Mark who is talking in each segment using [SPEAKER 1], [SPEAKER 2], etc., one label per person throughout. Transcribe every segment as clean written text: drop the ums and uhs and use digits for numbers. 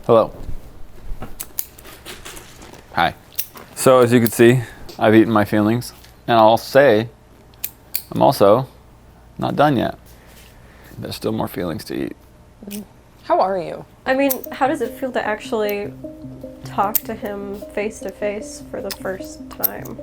[SPEAKER 1] Hello. Hi. So as you can see, I've eaten my feelings, and I'll say I'm also not done yet. There's still more feelings to eat.
[SPEAKER 2] How are you?
[SPEAKER 3] I mean, how does it feel to actually talk to him face to face for the first time?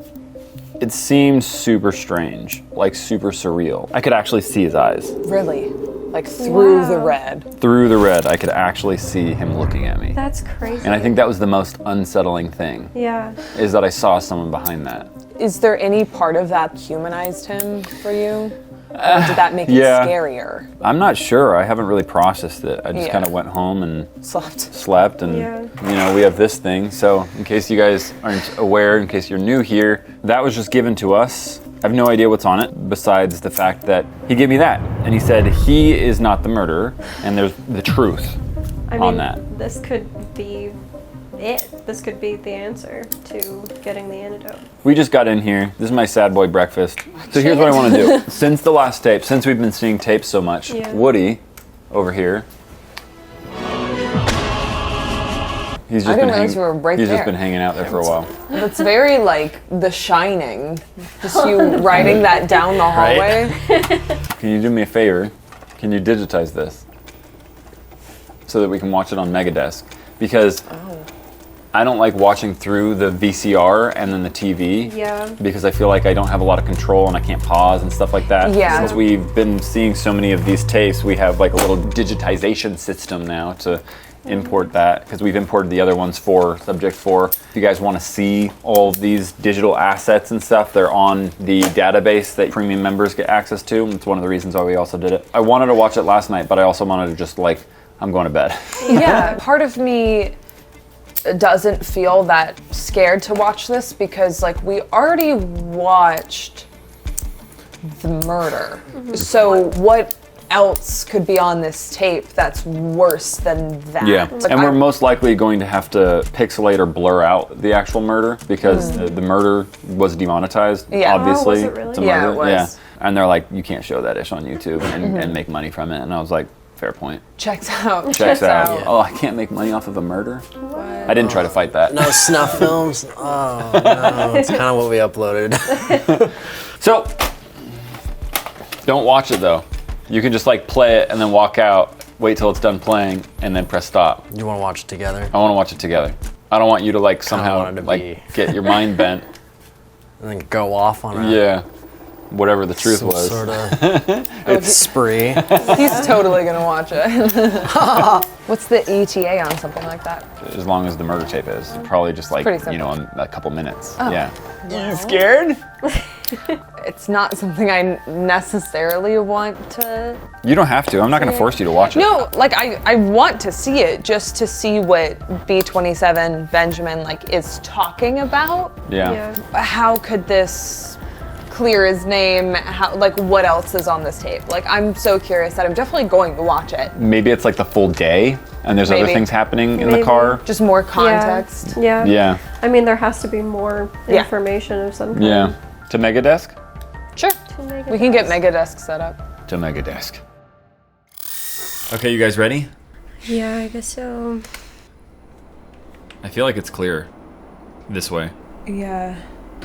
[SPEAKER 1] It seemed super strange, like super surreal. I could actually see his eyes.
[SPEAKER 2] Really? Like through the red?
[SPEAKER 1] Through the red, I could actually see him looking at me.
[SPEAKER 3] That's crazy.
[SPEAKER 1] And I think that was the most unsettling thing.
[SPEAKER 3] Yeah.
[SPEAKER 1] Is that I saw someone behind that.
[SPEAKER 2] Is there any part of that humanized him for you? Or did that make it scarier?
[SPEAKER 1] I'm not sure. I haven't really processed it. I just kind of went home and slept and you know, we have this thing. So in case you guys aren't aware, in case you're new here, that was just given to us. I have no idea what's on it besides the fact that he gave me that. And he said he is not the murderer and there's the truth on that.
[SPEAKER 3] This could be it. This could be the answer to getting the antidote.
[SPEAKER 1] We just got in here. This is my sad boy breakfast. So here's what I want to do. Since the last tape, since we've been seeing tapes so much, Woody over here, he's just been hanging out there for a while.
[SPEAKER 2] It's very like The Shining. Just you riding that down the hallway.
[SPEAKER 1] Right? Can you do me a favor? Can you digitize this so that we can watch it on Megadesk? Because I don't like watching through the VCR and then the TV because I feel like I don't have a lot of control and I can't pause and stuff like that.
[SPEAKER 2] Yeah.
[SPEAKER 1] Since we've been seeing so many of these tapes, we have like a little digitization system now to import that because we've imported the other ones for Subject 4. If you guys want to see all of these digital assets and stuff, they're on the database that premium members get access to. It's one of the reasons why we also did it. I wanted to watch it last night, but I also wanted to just like, I'm going to bed.
[SPEAKER 2] Yeah, part of me doesn't feel that scared to watch this because like we already watched the murder. So what else could be on this tape that's worse than that?
[SPEAKER 1] Yeah,
[SPEAKER 2] like,
[SPEAKER 1] and we're most likely going to have to pixelate or blur out the actual murder because the murder was demonetized, obviously.
[SPEAKER 3] Oh, was it really?
[SPEAKER 1] It's a murder.
[SPEAKER 2] Yeah, it was.
[SPEAKER 1] Yeah, and they're like, you can't show that ish on YouTube and make money from it. And I was like, fair point.
[SPEAKER 2] Checks out.
[SPEAKER 1] Checks out. Yeah. Oh, I can't make money off of a murder?
[SPEAKER 2] What?
[SPEAKER 1] I didn't try to fight that.
[SPEAKER 4] No snuff films? Oh, no. It's kind of what we uploaded.
[SPEAKER 1] So, don't watch it though. You can just like play it and then walk out, wait till it's done playing, and then press stop.
[SPEAKER 4] You want to watch it together?
[SPEAKER 1] I want to watch it together. I don't want you to like somehow like get your mind bent.
[SPEAKER 4] And then go off on it.
[SPEAKER 1] Yeah. Whatever the truth was.
[SPEAKER 4] Sort of. It's spree.
[SPEAKER 2] He's totally gonna watch it. What's the ETA on something like that?
[SPEAKER 1] As long as the murder tape is. Probably just like, you know, a couple minutes.
[SPEAKER 2] Oh.
[SPEAKER 1] Yeah. You scared?
[SPEAKER 2] It's not something I necessarily want to...
[SPEAKER 1] You don't have to. I'm not going to force you to watch it.
[SPEAKER 2] No, like I want to see it just to see what B27 Benjamin like is talking about.
[SPEAKER 1] Yeah.
[SPEAKER 2] How could this clear his name? How, like what else is on this tape? Like I'm so curious that I'm definitely going to watch it.
[SPEAKER 1] Maybe it's like the full day and there's other things happening in the car.
[SPEAKER 2] Just more context.
[SPEAKER 3] Yeah.
[SPEAKER 1] Yeah.
[SPEAKER 3] I mean, there has to be more information of some kind.
[SPEAKER 1] Yeah. To Megadesk?
[SPEAKER 2] Sure. We can get Megadesk set up.
[SPEAKER 1] To Megadesk. Okay, you guys ready?
[SPEAKER 3] Yeah, I guess so.
[SPEAKER 1] I feel like it's clear this way.
[SPEAKER 5] Yeah.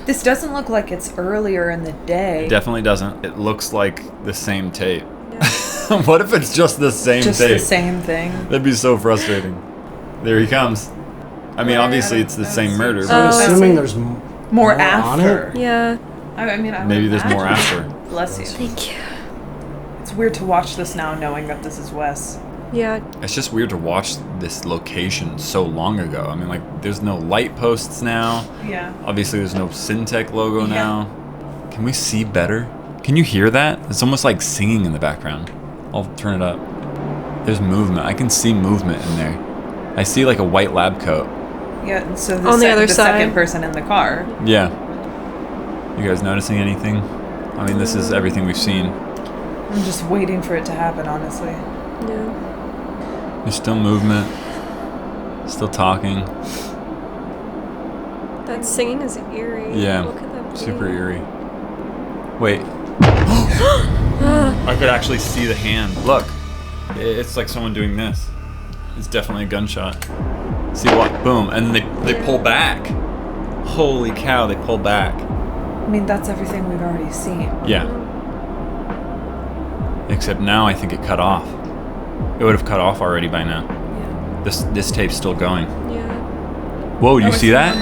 [SPEAKER 5] This doesn't look like it's earlier in the day.
[SPEAKER 1] It definitely doesn't. It looks like the same tape. Yeah. What if it's just the same tape?
[SPEAKER 5] Just the same thing.
[SPEAKER 1] That'd be so frustrating. There he comes. I mean, obviously it's the same murder.
[SPEAKER 4] I'm assuming there's
[SPEAKER 5] more after.
[SPEAKER 4] On it?
[SPEAKER 3] Yeah.
[SPEAKER 5] I mean,
[SPEAKER 1] maybe there's more after.
[SPEAKER 5] Bless you.
[SPEAKER 3] Thank you.
[SPEAKER 5] It's weird to watch this now knowing that this is Wes.
[SPEAKER 3] Yeah.
[SPEAKER 1] It's just weird to watch this location so long ago. I mean, like, there's no light posts now.
[SPEAKER 5] Yeah.
[SPEAKER 1] Obviously, there's no Syntech logo now. Can we see better? Can you hear that? It's almost like singing in the background. I'll turn it up. There's movement. I can see movement in there. I see like a white lab coat.
[SPEAKER 5] Yeah, and so
[SPEAKER 3] on the other side.
[SPEAKER 5] Second person in the car.
[SPEAKER 1] Yeah. You guys noticing anything? I mean, this is everything we've seen.
[SPEAKER 5] I'm just waiting for it to happen, honestly.
[SPEAKER 3] Yeah.
[SPEAKER 1] There's still movement. Still talking.
[SPEAKER 3] That singing is eerie.
[SPEAKER 1] Yeah.
[SPEAKER 3] What could that be?
[SPEAKER 1] Super eerie. Wait. I could actually see the hand. Look. It's like someone doing this. It's definitely a gunshot. See what? Boom. And they pull back. Holy cow, they pull back.
[SPEAKER 5] I mean, that's everything we've already seen.
[SPEAKER 1] Yeah. Except now I think it cut off. It would have cut off already by now.
[SPEAKER 5] Yeah.
[SPEAKER 1] This tape's still going.
[SPEAKER 3] Yeah.
[SPEAKER 1] Whoa, do you see that?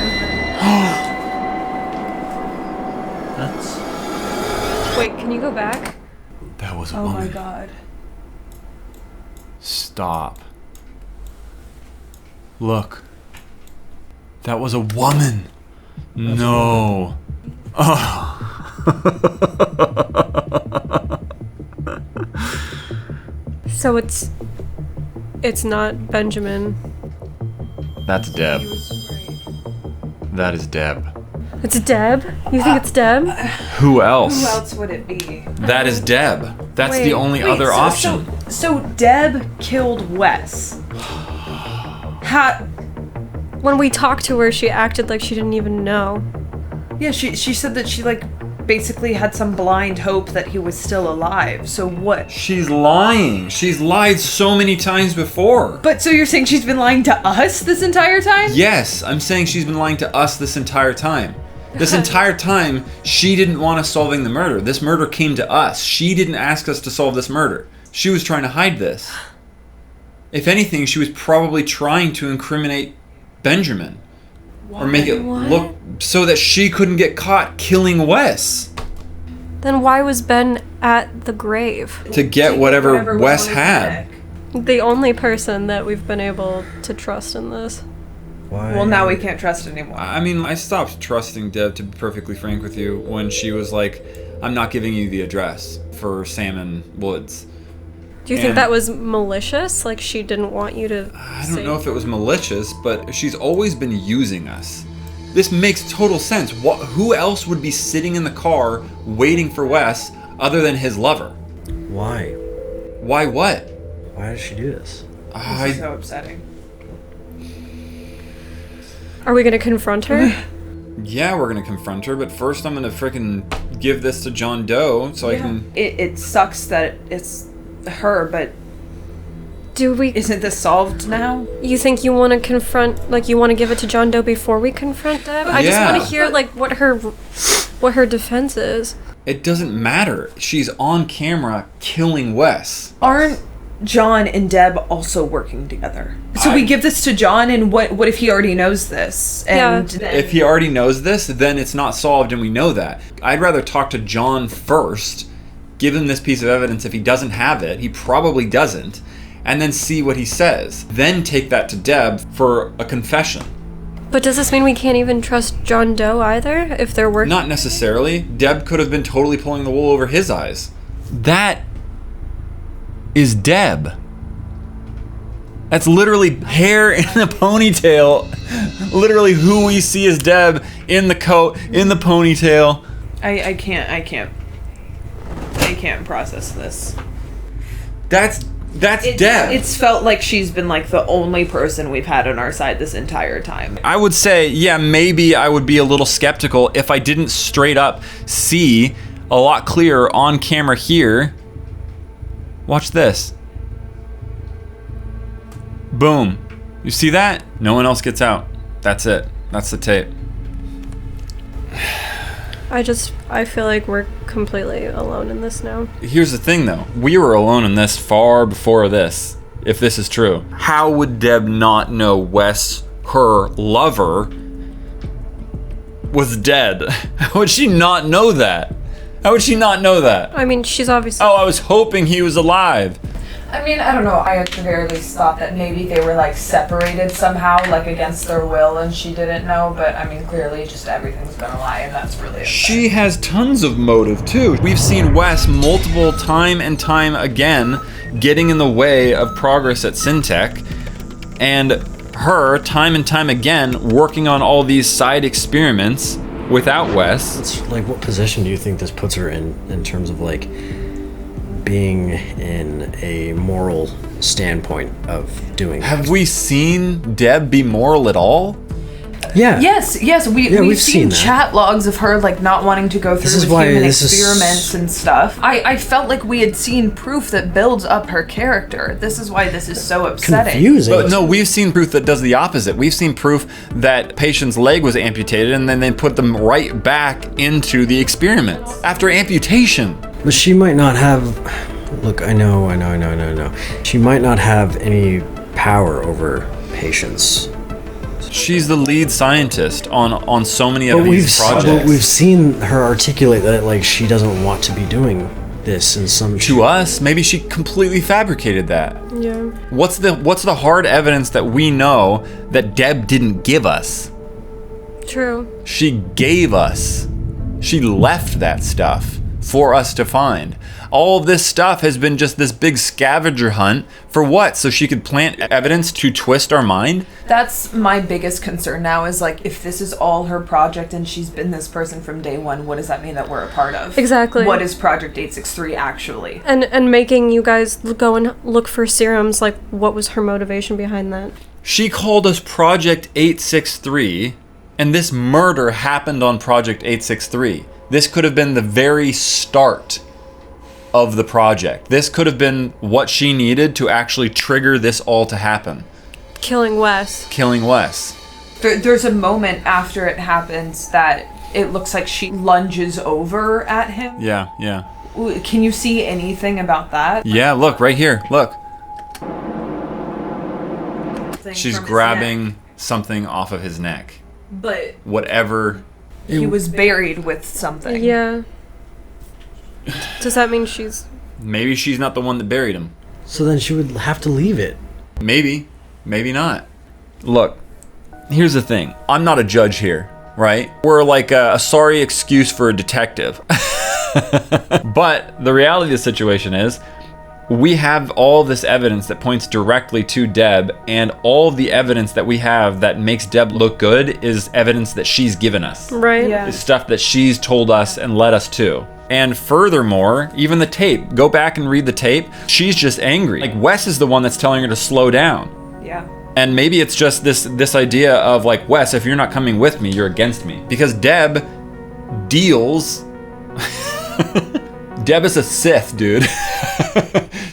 [SPEAKER 4] That's
[SPEAKER 3] Wait, can you go back?
[SPEAKER 1] That was a
[SPEAKER 5] Oh
[SPEAKER 1] woman.
[SPEAKER 5] my god.
[SPEAKER 1] Stop. Look. That was a woman. No. Oh.
[SPEAKER 3] So it's not Benjamin.
[SPEAKER 1] That's Deb. That is Deb.
[SPEAKER 3] It's Deb? You think it's Deb?
[SPEAKER 1] Who else?
[SPEAKER 5] Who else would it be?
[SPEAKER 1] That is Deb. That's
[SPEAKER 3] Wait.
[SPEAKER 1] the only other option.
[SPEAKER 5] So Deb killed Wes. How?
[SPEAKER 3] When we talked to her, she acted like she didn't even know.
[SPEAKER 5] Yeah, she said that she like basically had some blind hope that he was still alive. So what?
[SPEAKER 1] She's lying. She's lied so many times before.
[SPEAKER 5] But so you're saying she's been lying to us this entire time?
[SPEAKER 1] Yes, I'm saying she's been lying to us this entire time. This entire time, she didn't want us solving the murder. This murder came to us. She didn't ask us to solve this murder. She was trying to hide this. If anything, she was probably trying to incriminate Benjamin. Or make it look so that she couldn't get caught killing Wes.
[SPEAKER 3] Then why was Ben at the grave?
[SPEAKER 1] To get whatever
[SPEAKER 5] was
[SPEAKER 1] Wes
[SPEAKER 5] on his
[SPEAKER 1] had.
[SPEAKER 5] neck.
[SPEAKER 3] The only person that we've been able to trust in this.
[SPEAKER 4] why.
[SPEAKER 5] Well, now we can't trust anymore.
[SPEAKER 1] I mean, I stopped trusting Deb, to be perfectly frank with you, when she was like, I'm not giving you the address for Salmon Woods.
[SPEAKER 3] Do you think
[SPEAKER 1] And-
[SPEAKER 3] that was malicious? Like she didn't want you to
[SPEAKER 1] I don't know if it was malicious, but she's always been using us. This makes total sense. Who else would be sitting in the car waiting for Wes other than his lover?
[SPEAKER 4] Why?
[SPEAKER 1] Why what?
[SPEAKER 4] Why does she do this?
[SPEAKER 5] This is so upsetting.
[SPEAKER 3] Are we gonna confront her?
[SPEAKER 1] Yeah, we're gonna confront her, but first I'm gonna frickin' give this to John Doe so I can...
[SPEAKER 5] It sucks that it's her, but
[SPEAKER 3] Do we
[SPEAKER 5] isn't this solved now?
[SPEAKER 3] you think you wanna confront like you wanna give it to John Doe before we confront Deb? I just
[SPEAKER 1] Yeah.
[SPEAKER 3] wanna hear like what her defense is.
[SPEAKER 1] It doesn't matter. She's on camera killing Wes.
[SPEAKER 5] Aren't John and Deb also working together? So we give this to John, and what if he already knows this? And
[SPEAKER 3] Yeah.
[SPEAKER 5] then-
[SPEAKER 1] If he already knows this, then it's not solved and we know that. I'd rather talk to John first, give him this piece of evidence if he doesn't have it, he probably doesn't, and then see what he says. Then take that to Deb for a confession.
[SPEAKER 3] But does this mean we can't even trust John Doe either if they're working?
[SPEAKER 1] Not necessarily. Deb could have been totally pulling the wool over his eyes. That is Deb. That's literally hair in a ponytail. Literally who we see as Deb, in the coat, in the ponytail.
[SPEAKER 5] I can't process this.
[SPEAKER 1] That's Deb.
[SPEAKER 5] It's felt like she's been like the only person we've had on our side this entire time.
[SPEAKER 1] I would say, yeah, maybe I would be a little skeptical if I didn't straight up see a lot clearer on camera here. Watch this. Boom. You see that? No one else gets out. That's it. That's the tape.
[SPEAKER 3] I feel like we're completely alone in this now.
[SPEAKER 1] Here's the thing, though. We were alone in this far before this, if this is true. How would Deb not know Wes, her lover, was dead? How would she not know that? How would she not know that?
[SPEAKER 3] I mean, she's obviously
[SPEAKER 1] Oh, I was hoping he was alive.
[SPEAKER 2] I mean, I don't know. I at the very least thought that maybe they were like separated somehow, like against their will, and she didn't know. But I mean, clearly, just everything's been a lie, and that's really upsetting.
[SPEAKER 1] She has tons of motive, too. We've seen Wes multiple time and time again getting in the way of progress at Syntech, and her time and time again working on all these side experiments without Wes.
[SPEAKER 4] It's like, what position do you think this puts her in terms of like being in a moral standpoint of doing
[SPEAKER 1] Have
[SPEAKER 4] that?
[SPEAKER 1] we seen Deb be moral at all?
[SPEAKER 4] Yeah.
[SPEAKER 5] Yes, we've seen
[SPEAKER 4] that.
[SPEAKER 5] chat logs of her like not wanting to go through
[SPEAKER 4] This is
[SPEAKER 5] with
[SPEAKER 4] why
[SPEAKER 5] human
[SPEAKER 4] this is-
[SPEAKER 5] experiments and stuff. I felt like we had seen proof that builds up her character. This is why this is so upsetting.
[SPEAKER 4] Confusing.
[SPEAKER 1] But no, we've seen proof that does the opposite. We've seen proof that patient's leg was amputated and then they put them right back into the experiments after amputation.
[SPEAKER 4] But she might not have. Look, I know. She might not have any power over patients.
[SPEAKER 1] She's the lead scientist on so many of
[SPEAKER 4] But
[SPEAKER 1] these projects.
[SPEAKER 4] we've seen her articulate that like she doesn't want to be doing this in some.
[SPEAKER 1] To us, maybe she completely fabricated that.
[SPEAKER 3] Yeah.
[SPEAKER 1] What's the hard evidence that we know that Deb didn't give us?
[SPEAKER 3] True.
[SPEAKER 1] She gave us. She left that stuff for us to find. All of this stuff has been just this big scavenger hunt for what? So she could plant evidence to twist our mind?
[SPEAKER 5] That's my biggest concern now is like if this is all her project and she's been this person from day one, what does that mean that we're a part of?
[SPEAKER 3] Exactly.
[SPEAKER 5] What is Project 863 actually?
[SPEAKER 3] And making you guys go and look for serums, like what was her motivation behind that?
[SPEAKER 1] She called us Project 863, and this murder happened on Project 863. This could have been the very start of the project. This could have been what she needed to actually trigger this all to happen.
[SPEAKER 3] Killing Wes.
[SPEAKER 1] Killing Wes.
[SPEAKER 5] There's a moment after it happens that it looks like she lunges over at him.
[SPEAKER 1] Yeah.
[SPEAKER 5] Can you see anything about that?
[SPEAKER 1] Yeah, look, right here. Look.
[SPEAKER 5] Thing
[SPEAKER 1] She's
[SPEAKER 5] from his
[SPEAKER 1] grabbing
[SPEAKER 5] neck.
[SPEAKER 1] something off of his neck.
[SPEAKER 5] But
[SPEAKER 1] Whatever.
[SPEAKER 5] he was buried with something.
[SPEAKER 3] Yeah. Does that mean she's...
[SPEAKER 1] Maybe she's not the one that buried him.
[SPEAKER 4] So then she would have to leave it.
[SPEAKER 1] Maybe not. Look, here's the thing. I'm not a judge here, right? We're like a sorry excuse for a detective. But the reality of the situation is, we have all this evidence that points directly to Deb, and all of the evidence that we have that makes Deb look good is evidence that she's given us.
[SPEAKER 3] Right?
[SPEAKER 5] Yeah.
[SPEAKER 1] It's stuff that she's told us and led us to. And furthermore, even the tape, go back and read the tape, she's just angry. Like Wes is the one that's telling her to slow down.
[SPEAKER 5] Yeah.
[SPEAKER 1] And maybe it's just this idea of like, Wes, if you're not coming with me, you're against me. Because Deb deals... Deb is a Sith, dude.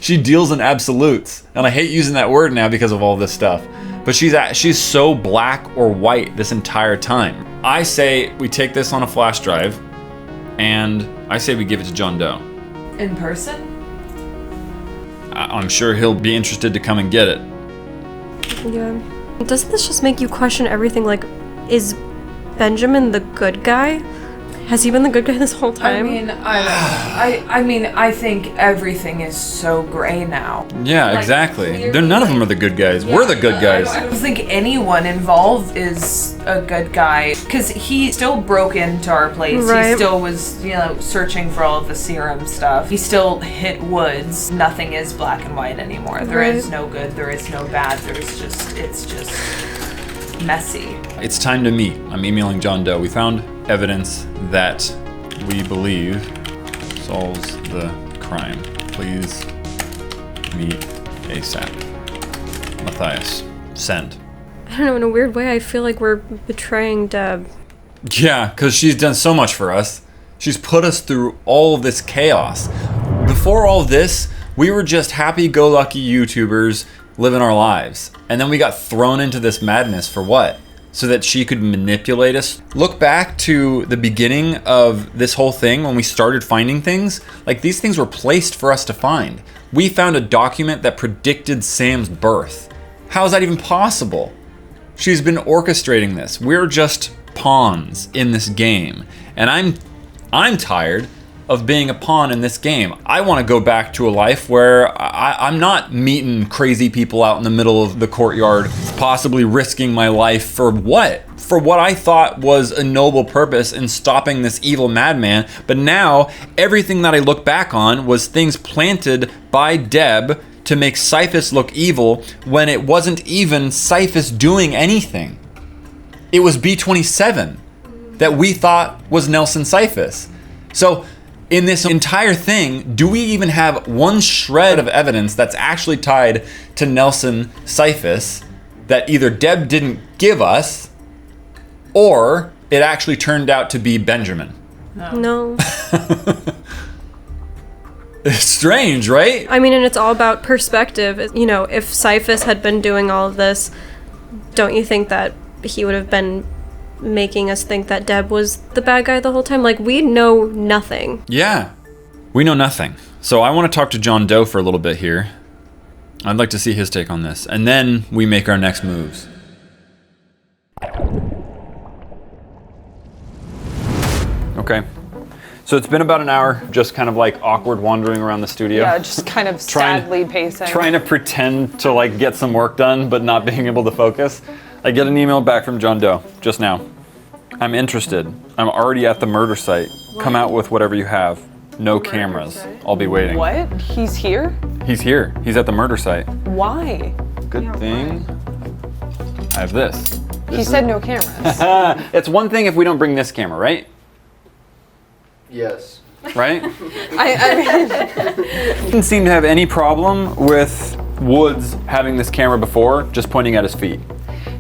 [SPEAKER 1] She deals in absolutes. And I hate using that word now because of all this stuff. But she's so black or white this entire time. I say we take this on a flash drive, and I say we give it to John Doe.
[SPEAKER 5] In person?
[SPEAKER 1] I'm sure he'll be interested to come and get it.
[SPEAKER 3] Yeah. Doesn't this just make you question everything? Like, is Benjamin the good guy? Has he been the good guy this whole time?
[SPEAKER 5] I think everything is so gray now.
[SPEAKER 1] Yeah,
[SPEAKER 5] Like,
[SPEAKER 1] exactly.
[SPEAKER 5] clearly,
[SPEAKER 1] None of them are the good guys. We're the good guys.
[SPEAKER 5] I don't think anyone involved is a good guy because he still broke into our place.
[SPEAKER 3] Right.
[SPEAKER 5] He still was, searching for all of the serum stuff. He still hit Woods. Nothing is black and white anymore. There is
[SPEAKER 3] Right.
[SPEAKER 5] no good. There is no bad. It's just messy.
[SPEAKER 1] It's time to meet. I'm emailing John Doe. We found evidence that we believe solves the crime. Please meet ASAP. Matthias, send.
[SPEAKER 3] I don't know, in a weird way, I feel like we're betraying Deb.
[SPEAKER 1] Yeah, because she's done so much for us. She's put us through all of this chaos. Before all this, we were just happy-go-lucky YouTubers living our lives. And then we got thrown into this madness for what? So that she could manipulate us. Look back to the beginning of this whole thing when we started finding things. Like, these things were placed for us to find. We found a document that predicted Sam's birth. How is that even possible? She's been orchestrating this. We're just pawns in this game. And I'm tired of being a pawn in this game. I want to go back to a life where I'm not meeting crazy people out in the middle of the courtyard, possibly risking my life for what? For what I thought was a noble purpose in stopping this evil madman. But now, everything that I look back on was things planted by Deb to make Cyphus look evil when it wasn't even Cyphus doing anything. It was B27 that we thought was Nelson Cyphus. So, in this entire thing, do we even have one shred of evidence that's actually tied to Nelson Cyphus that either Deb didn't give us or it actually turned out to be Benjamin.
[SPEAKER 3] No.
[SPEAKER 1] It's strange, right?
[SPEAKER 3] I mean, and it's all about perspective. You know, if Cyphus had been doing all of this, don't you think that he would have been making us think that Deb was the bad guy the whole time? Like, we know nothing.
[SPEAKER 1] Yeah, we know nothing. So I want to talk to John Doe for a little bit here. I'd like to see his take on this, and then we make our next moves. Okay. So it's been about an hour, just kind of like awkward wandering around the studio.
[SPEAKER 2] Yeah, just kind of sadly pacing.
[SPEAKER 1] Trying to pretend to like get some work done, but not being able to focus. I get an email back from John Doe just now. I'm interested. I'm already at the murder site. Come out with whatever you have. No cameras. I'll be waiting.
[SPEAKER 2] What? He's here?
[SPEAKER 1] He's here. He's at the murder site.
[SPEAKER 2] Why?
[SPEAKER 1] Good thing I have this.
[SPEAKER 2] He said no cameras.
[SPEAKER 1] It's one thing if we don't bring this camera, right?
[SPEAKER 4] Yes.
[SPEAKER 1] Right?
[SPEAKER 2] I
[SPEAKER 1] Didn't seem to have any problem with Woods having this camera before, just pointing at his feet.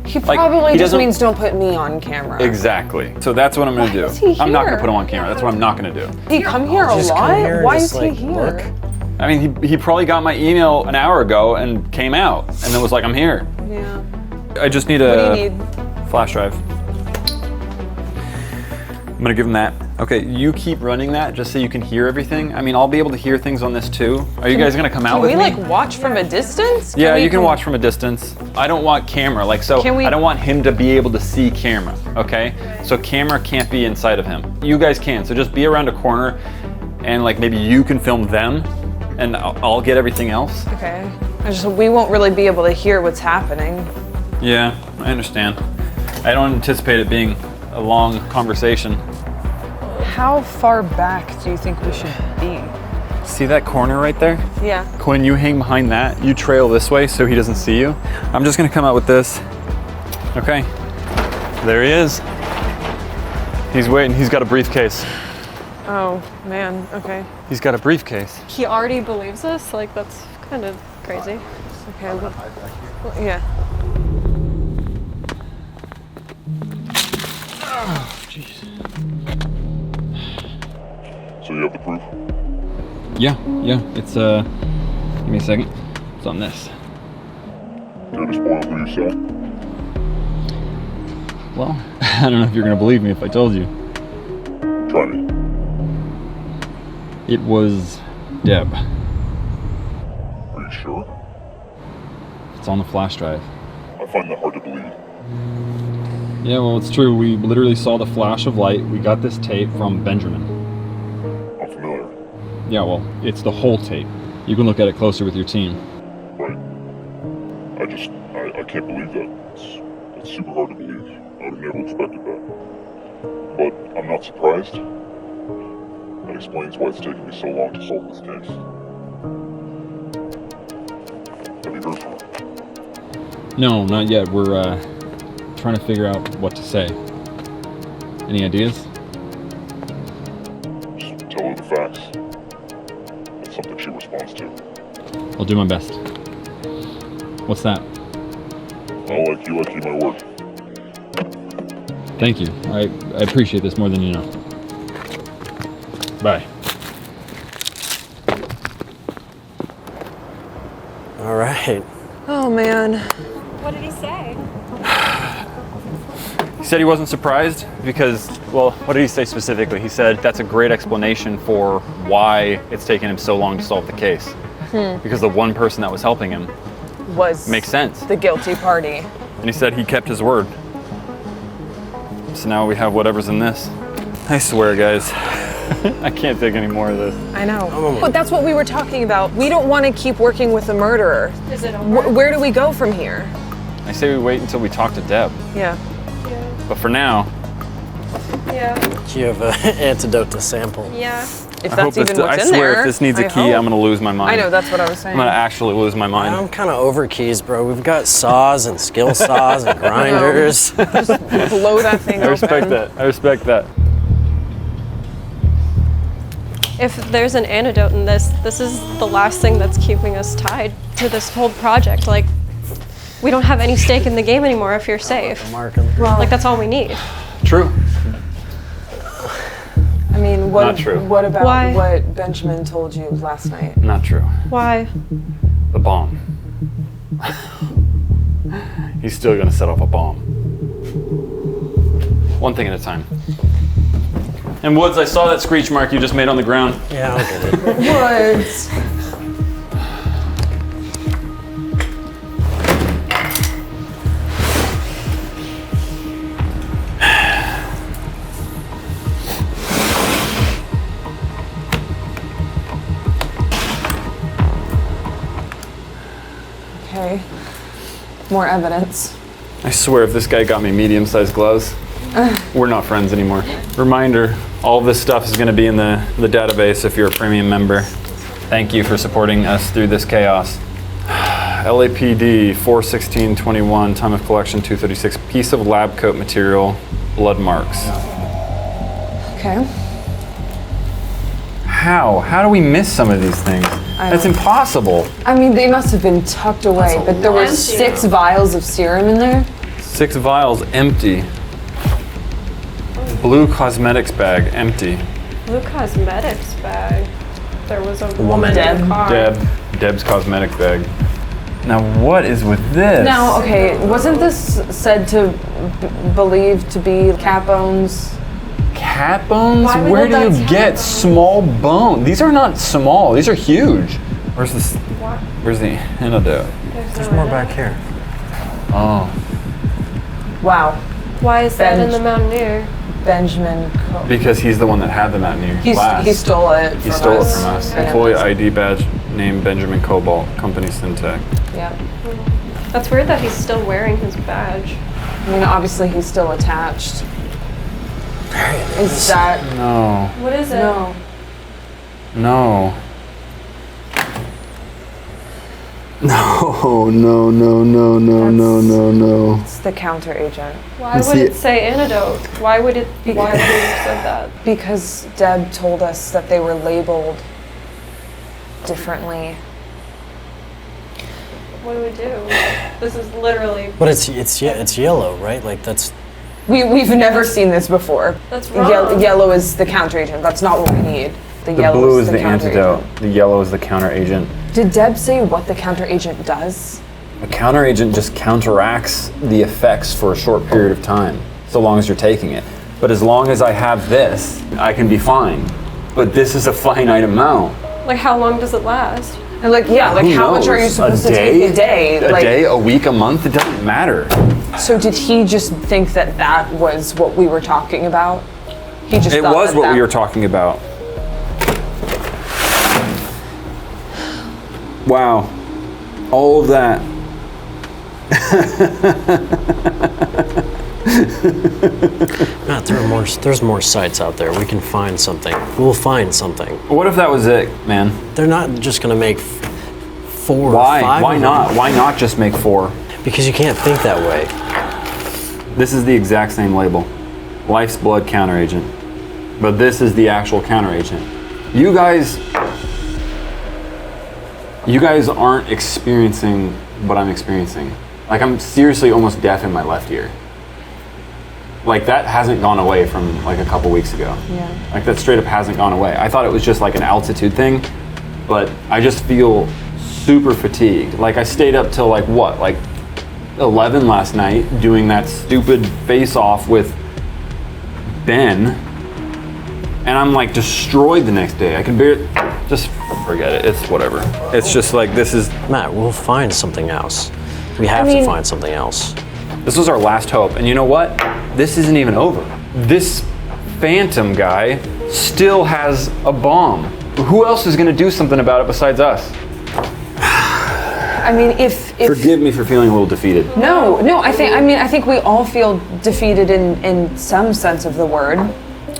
[SPEAKER 2] he probably
[SPEAKER 1] he
[SPEAKER 2] just
[SPEAKER 1] doesn't-
[SPEAKER 2] means don't put me on camera.
[SPEAKER 1] Exactly. So that's what I'm going to do.
[SPEAKER 2] is he
[SPEAKER 1] I'm not going
[SPEAKER 2] here?
[SPEAKER 1] to put him on camera. That's what I'm not going to do.
[SPEAKER 2] He come here a
[SPEAKER 4] Just
[SPEAKER 2] lot?
[SPEAKER 4] come here and
[SPEAKER 2] Why
[SPEAKER 4] just,
[SPEAKER 2] is he
[SPEAKER 4] like,
[SPEAKER 2] here?
[SPEAKER 4] look.
[SPEAKER 1] I mean, he probably got my email an hour ago and came out and then was like, I'm here.
[SPEAKER 2] Yeah.
[SPEAKER 1] I just need
[SPEAKER 2] What
[SPEAKER 1] a
[SPEAKER 2] do you need?
[SPEAKER 1] flash drive. I'm going to give him that. Okay, you keep running that just so you can hear everything. I mean, I'll be able to hear things on this too. Are you guys going to come out
[SPEAKER 2] Can
[SPEAKER 1] with
[SPEAKER 2] we
[SPEAKER 1] me?
[SPEAKER 2] like watch from a distance?
[SPEAKER 1] Yeah,
[SPEAKER 2] we
[SPEAKER 1] you can watch from a distance. I don't want camera,
[SPEAKER 2] Can we-
[SPEAKER 1] I don't want him to be able to see camera, okay? So camera can't be inside of him. You guys can, so just be around a corner and like maybe you can film them and I'll get everything else.
[SPEAKER 2] Okay. We won't really be able to hear what's happening.
[SPEAKER 1] Yeah, I understand. I don't anticipate it being a long conversation.
[SPEAKER 2] How far back do you think we should be?
[SPEAKER 1] See that corner right there?
[SPEAKER 2] Yeah.
[SPEAKER 1] Quinn, you hang behind that. You trail this way so he doesn't see you. I'm just gonna come out with this. Okay, there he is. He's waiting, he's got a briefcase.
[SPEAKER 2] Oh, man. Okay.
[SPEAKER 1] He's got a briefcase.
[SPEAKER 3] He already believes us? Like, that's kind of crazy.
[SPEAKER 2] Okay. Well, yeah.
[SPEAKER 6] So you have the proof?
[SPEAKER 1] Yeah, it's give me a second. It's on this.
[SPEAKER 6] Care to spoil who you saw?
[SPEAKER 1] Well, I don't know if you're gonna believe me if I told you.
[SPEAKER 6] Try me.
[SPEAKER 1] It was Deb.
[SPEAKER 6] Are you sure?
[SPEAKER 1] It's on the flash drive.
[SPEAKER 6] I find that hard to believe.
[SPEAKER 1] Yeah, well, it's true. We literally saw the flash of light. We got this tape from Benjamin.
[SPEAKER 6] I'm familiar.
[SPEAKER 1] Yeah, well, it's the whole tape. You can look at it closer with your team.
[SPEAKER 6] Right. I can't believe that. It's super hard to believe. I would have never expected that. But I'm not surprised. That explains why it's taken me so long to solve this case. Have you heard from her?
[SPEAKER 1] No, not yet. We're trying to figure out what to say. Any ideas?
[SPEAKER 6] Just tell her the facts. It's something she responds to.
[SPEAKER 1] I'll do my best. What's that?
[SPEAKER 6] I'll like you my word.
[SPEAKER 1] Thank you. I appreciate this more than you know. Bye.
[SPEAKER 4] All right.
[SPEAKER 2] Oh, man.
[SPEAKER 3] What did he say?
[SPEAKER 1] He said he wasn't surprised because, well, what did he say specifically? He said that's a great explanation for why it's taken him so long to solve the case. Because the one person that was helping him
[SPEAKER 2] Was
[SPEAKER 1] makes sense.
[SPEAKER 2] the guilty party.
[SPEAKER 1] And he said he kept his word. So now we have whatever's in this. I swear, guys, I can't take any more of this.
[SPEAKER 2] I know. But that's what we were talking about. We don't want to keep working with a murderer.
[SPEAKER 3] Is it over?
[SPEAKER 2] Where do we go from here?
[SPEAKER 1] I say we wait until we talk to Deb.
[SPEAKER 2] Yeah.
[SPEAKER 1] But for now,
[SPEAKER 3] Yeah.
[SPEAKER 4] Do you have an antidote to sample?
[SPEAKER 3] Yeah.
[SPEAKER 2] If
[SPEAKER 1] I
[SPEAKER 2] that's
[SPEAKER 1] hope
[SPEAKER 2] even
[SPEAKER 1] I
[SPEAKER 2] what's in
[SPEAKER 1] swear
[SPEAKER 2] there.
[SPEAKER 1] if this needs a
[SPEAKER 2] I
[SPEAKER 1] key,
[SPEAKER 2] hope.
[SPEAKER 1] I'm gonna lose my mind.
[SPEAKER 2] I know, that's what I was saying.
[SPEAKER 1] I'm gonna actually lose my mind.
[SPEAKER 4] I'm kind of over keys, bro. We've got saws and skill saws and grinders.
[SPEAKER 2] Blow that thing
[SPEAKER 1] I respect
[SPEAKER 2] open.
[SPEAKER 1] that. I respect that.
[SPEAKER 3] If there's an antidote in this is the last thing that's keeping us tied to this whole project. Like, we don't have any stake in the game anymore if you're safe.
[SPEAKER 4] Mark 'em.
[SPEAKER 3] Like, that's all we need.
[SPEAKER 1] True.
[SPEAKER 2] I mean, what?
[SPEAKER 1] Not true.
[SPEAKER 2] What about
[SPEAKER 3] Why?
[SPEAKER 2] what Benjamin told you last night?
[SPEAKER 1] Not true.
[SPEAKER 3] Why?
[SPEAKER 1] The bomb. He's still gonna set off a bomb. One thing at a time. And Woods, I saw that screech mark you just made on the ground.
[SPEAKER 4] Yeah, I'll get it.
[SPEAKER 2] Woods. Okay. More evidence.
[SPEAKER 1] I swear if this guy got me medium-sized gloves, we're not friends anymore. Reminder, all this stuff is gonna be in the database if you're a premium member. Thank you for supporting us through this chaos. LAPD 41621, time of collection 236, piece of lab coat material, blood marks.
[SPEAKER 2] Okay.
[SPEAKER 1] How do we miss some of these things? That's
[SPEAKER 2] don't-
[SPEAKER 1] impossible.
[SPEAKER 2] I mean, they must have been tucked away, but there were
[SPEAKER 3] Empty.
[SPEAKER 2] 6 vials of serum in there.
[SPEAKER 1] 6 vials, empty. Blue cosmetics bag, empty.
[SPEAKER 3] Blue cosmetics bag. There was a woman in
[SPEAKER 2] Deb.
[SPEAKER 3] the car.
[SPEAKER 1] Deb's cosmetic bag. Now what is with this?
[SPEAKER 2] Now, okay, wasn't this said to believe to be cat bones?
[SPEAKER 1] Cat bones?
[SPEAKER 3] Why would
[SPEAKER 1] Where do
[SPEAKER 3] that
[SPEAKER 1] you get
[SPEAKER 3] happen?
[SPEAKER 1] small bone? These are not small. These are huge. Where's this? Where's the antidote?
[SPEAKER 4] There's more back here.
[SPEAKER 1] Oh,
[SPEAKER 2] Wow.
[SPEAKER 3] Why is that in
[SPEAKER 2] Benj-
[SPEAKER 3] the Mountaineer?
[SPEAKER 2] Benjamin Coe.
[SPEAKER 1] because he's the one that had them out near
[SPEAKER 2] He stole it from
[SPEAKER 1] He stole it
[SPEAKER 2] us.
[SPEAKER 1] from us.
[SPEAKER 2] And it
[SPEAKER 1] Employee
[SPEAKER 2] was-
[SPEAKER 1] ID badge, name Benjamin Cobalt, company Syntec.
[SPEAKER 2] Yeah.
[SPEAKER 3] That's weird that he's still wearing his badge.
[SPEAKER 2] I mean, obviously he's still attached. Is that...
[SPEAKER 1] No,
[SPEAKER 3] What is it?
[SPEAKER 2] No.
[SPEAKER 1] no. No, no, no, no, no, no, no, no.
[SPEAKER 2] It's the counter agent.
[SPEAKER 3] Why
[SPEAKER 1] It's
[SPEAKER 3] would
[SPEAKER 1] the-
[SPEAKER 3] it say antidote? Why would it have said that?
[SPEAKER 2] Because Deb told us that they were labeled differently.
[SPEAKER 3] What do we do? This is literally
[SPEAKER 4] But it's yellow, right? Like that's
[SPEAKER 2] We've never seen this before.
[SPEAKER 3] that's
[SPEAKER 2] The
[SPEAKER 3] wrong.
[SPEAKER 2] yellow is the counter agent. That's not what we need. The
[SPEAKER 1] The
[SPEAKER 2] yellow
[SPEAKER 1] blue is the
[SPEAKER 2] counter
[SPEAKER 1] antidote.
[SPEAKER 2] agent.
[SPEAKER 1] The yellow is the counter agent.
[SPEAKER 2] Did Deb say what the counter agent does?
[SPEAKER 1] A counter agent just counteracts the effects for a short period of time, so long as you're taking it. But as long as I have this, I can be fine. But this is a finite amount.
[SPEAKER 3] Like how long does it last?
[SPEAKER 2] And like, yeah, like
[SPEAKER 1] Who
[SPEAKER 2] how much are you
[SPEAKER 1] knows?
[SPEAKER 2] supposed to take a day?
[SPEAKER 1] A
[SPEAKER 2] Like,
[SPEAKER 1] day, a week, a month, it doesn't matter.
[SPEAKER 2] so did he just think that that was what we were talking about? He just
[SPEAKER 1] It
[SPEAKER 2] thought
[SPEAKER 1] was
[SPEAKER 2] that
[SPEAKER 1] what
[SPEAKER 2] that-
[SPEAKER 1] we were talking about. Wow. All of that.
[SPEAKER 4] Matt, there's more sites out there. We can find something. We'll find something.
[SPEAKER 1] What if that was it, man?
[SPEAKER 4] They're not just gonna make 4 or
[SPEAKER 1] Why?
[SPEAKER 4] 5
[SPEAKER 1] Why
[SPEAKER 4] of
[SPEAKER 1] not?
[SPEAKER 4] them.
[SPEAKER 1] Why not just make 4?
[SPEAKER 4] Because you can't think that way.
[SPEAKER 1] This is the exact same label. Life's Blood counter agent. But this is the actual counter agent. You guys aren't experiencing what I'm experiencing. Like, I'm seriously almost deaf in my left ear. Like, that hasn't gone away from like a couple weeks ago.
[SPEAKER 2] Yeah.
[SPEAKER 1] Like, that straight up hasn't gone away. I thought it was just like an altitude thing, but I just feel super fatigued. Like, I stayed up till like what? Like 11 last night doing that stupid face off with Ben, and I'm like destroyed the next day. I can barely, just forget it. It's whatever. It's just like, this
[SPEAKER 4] Matt, we'll find something else. We have to
[SPEAKER 2] mean-
[SPEAKER 4] find something else.
[SPEAKER 1] was our last hope. And you know what? This isn't even over. This Phantom guy still has a bomb. Who else is going to do something about it besides us?
[SPEAKER 2] I mean, if
[SPEAKER 1] Forgive me for feeling a little defeated.
[SPEAKER 2] no, I think we all feel defeated in some sense of the word.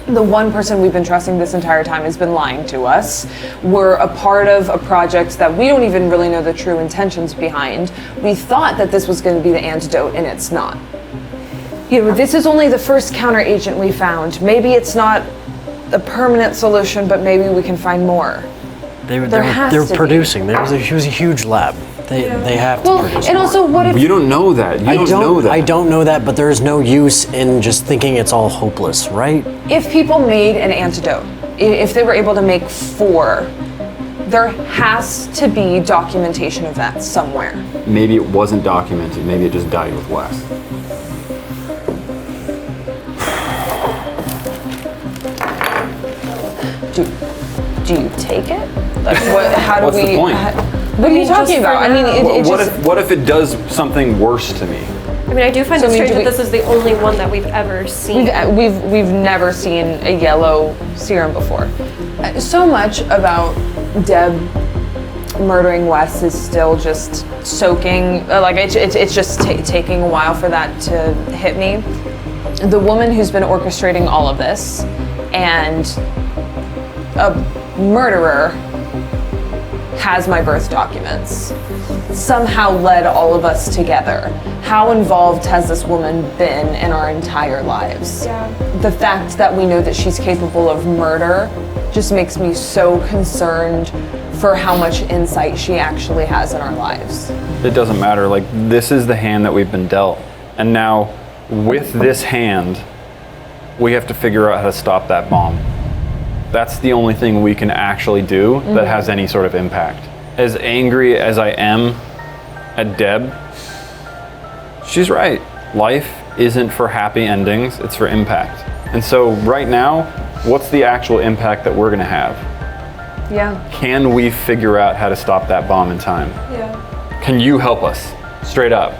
[SPEAKER 2] The one person we've been trusting this entire time has been lying to us. We're a part of a project that we don't even really know the true intentions behind. We thought that this was going to be the antidote, and it's not. You know, this is only the first counter agent we found. Maybe it's not a permanent solution, but maybe we can find more.
[SPEAKER 4] They were
[SPEAKER 2] There has
[SPEAKER 4] they were
[SPEAKER 2] to be.
[SPEAKER 4] producing. It was a huge lab. They have to.
[SPEAKER 2] Well, and also, what if
[SPEAKER 1] You don't know that. You don't know that.
[SPEAKER 4] I don't know that, but there's no use in just thinking it's all hopeless, right?
[SPEAKER 2] if people made an antidote, if they were able to make 4, there has to be documentation of that somewhere.
[SPEAKER 1] Maybe it wasn't documented. Maybe it just died with Wes.
[SPEAKER 2] Do you take it? Like, what? How do
[SPEAKER 1] What's
[SPEAKER 2] we?
[SPEAKER 1] the point?
[SPEAKER 2] What are you
[SPEAKER 3] just
[SPEAKER 2] talking
[SPEAKER 3] for
[SPEAKER 2] about? I mean,
[SPEAKER 3] now.
[SPEAKER 1] What if it does something worse to me?
[SPEAKER 3] I mean, I do find
[SPEAKER 2] So,
[SPEAKER 3] it
[SPEAKER 2] I mean,
[SPEAKER 3] strange
[SPEAKER 2] do
[SPEAKER 3] that
[SPEAKER 2] we-
[SPEAKER 3] this is the only one that we've ever seen.
[SPEAKER 2] we've never seen a yellow serum before. So much about Deb murdering Wes is still just soaking. Like it's just taking a while for that to hit me. The woman who's been orchestrating all of this, and a murderer has my birth documents, somehow led all of us together. How involved has this woman been in our entire lives?
[SPEAKER 3] Yeah.
[SPEAKER 2] The fact that we know that she's capable of murder just makes me so concerned for how much insight she actually has in our lives.
[SPEAKER 1] It doesn't matter. Like, this is the hand that we've been dealt. And now, with this hand, we have to figure out how to stop that bomb. That's the only thing we can actually do that has any sort of impact. As angry as I am at Deb, she's right. Life isn't for happy endings, it's for impact. And so right now, what's the actual impact that we're gonna have?
[SPEAKER 2] Yeah.
[SPEAKER 1] Can we figure out how to stop that bomb in time?
[SPEAKER 3] Yeah.
[SPEAKER 1] Can you help us? Straight up.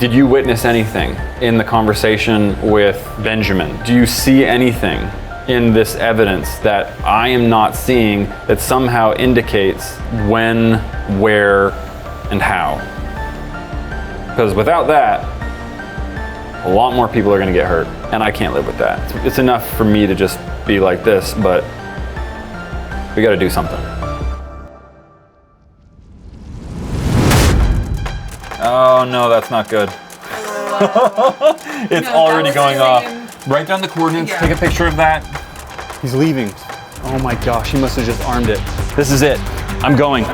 [SPEAKER 1] Did you witness anything in the conversation with Benjamin? Do you see anything in this evidence that I am not seeing that somehow indicates when, where, and how? Because without that, a lot more people are going to get hurt, and I can't live with that. It's enough for me to just be like this, but we got to do something. Oh no, that's not good. It's already going off. Write down the coordinates,
[SPEAKER 5] Yeah.
[SPEAKER 1] take a picture of that. He's leaving. Oh my gosh, he must have just armed it. This is it. I'm going.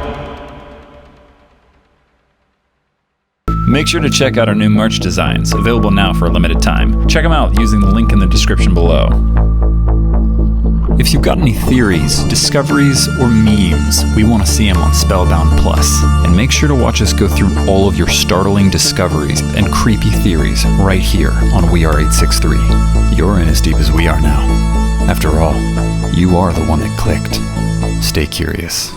[SPEAKER 7] Make sure to check out our new merch designs, available now for a limited time. Check them out using the link in the description below. If you've got any theories, discoveries, or memes, we want to see them on Spellbound Plus. And make sure to watch us go through all of your startling discoveries and creepy theories right here on We Are 863. You're in as deep as we are now. After all, you are the one that clicked. Stay curious.